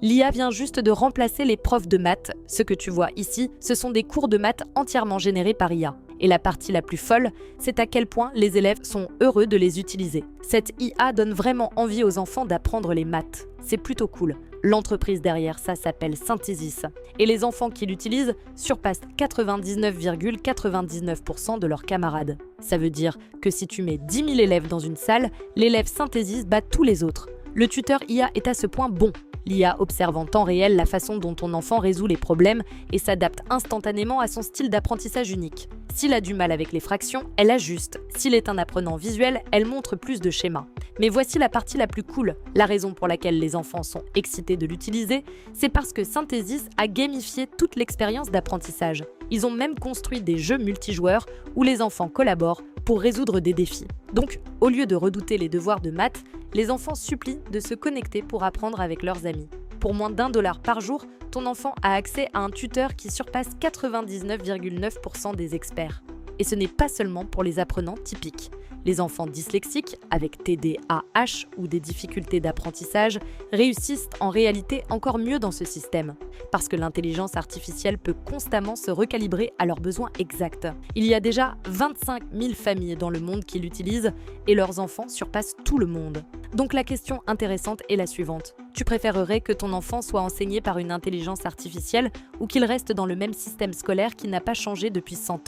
L'IA vient juste de remplacer les profs de maths. Ce que tu vois ici, ce sont des cours de maths entièrement générés par IA. Et la partie la plus folle, c'est à quel point les élèves sont heureux de les utiliser. Cette IA donne vraiment envie aux enfants d'apprendre les maths. C'est plutôt cool. L'entreprise derrière ça s'appelle Synthesis. Et les enfants qui l'utilisent surpassent 99,99% de leurs camarades. Ça veut dire que si tu mets 10 000 élèves dans une salle, l'élève Synthesis bat tous les autres. Le tuteur IA est à ce point bon. L'IA observe en temps réel la façon dont ton enfant résout les problèmes et s'adapte instantanément à son style d'apprentissage unique. S'il a du mal avec les fractions, elle ajuste. S'il est un apprenant visuel, elle montre plus de schémas. Mais voici la partie la plus cool. La raison pour laquelle les enfants sont excités de l'utiliser, c'est parce que Synthesis a gamifié toute l'expérience d'apprentissage. Ils ont même construit des jeux multijoueurs où les enfants collaborent pour résoudre des défis. Donc, au lieu de redouter les devoirs de maths, les enfants supplient de se connecter pour apprendre avec leurs amis. Pour moins d'$1 par jour, ton enfant a accès à un tuteur qui surpasse 99,9% des experts. Et ce n'est pas seulement pour les apprenants typiques. Les enfants dyslexiques, avec TDAH ou des difficultés d'apprentissage, réussissent en réalité encore mieux dans ce système, parce que l'intelligence artificielle peut constamment se recalibrer à leurs besoins exacts. Il y a déjà 25 000 familles dans le monde qui l'utilisent et leurs enfants surpassent tout le monde. Donc la question intéressante est la suivante. Tu préférerais que ton enfant soit enseigné par une intelligence artificielle ou qu'il reste dans le même système scolaire qui n'a pas changé depuis 100 ans ?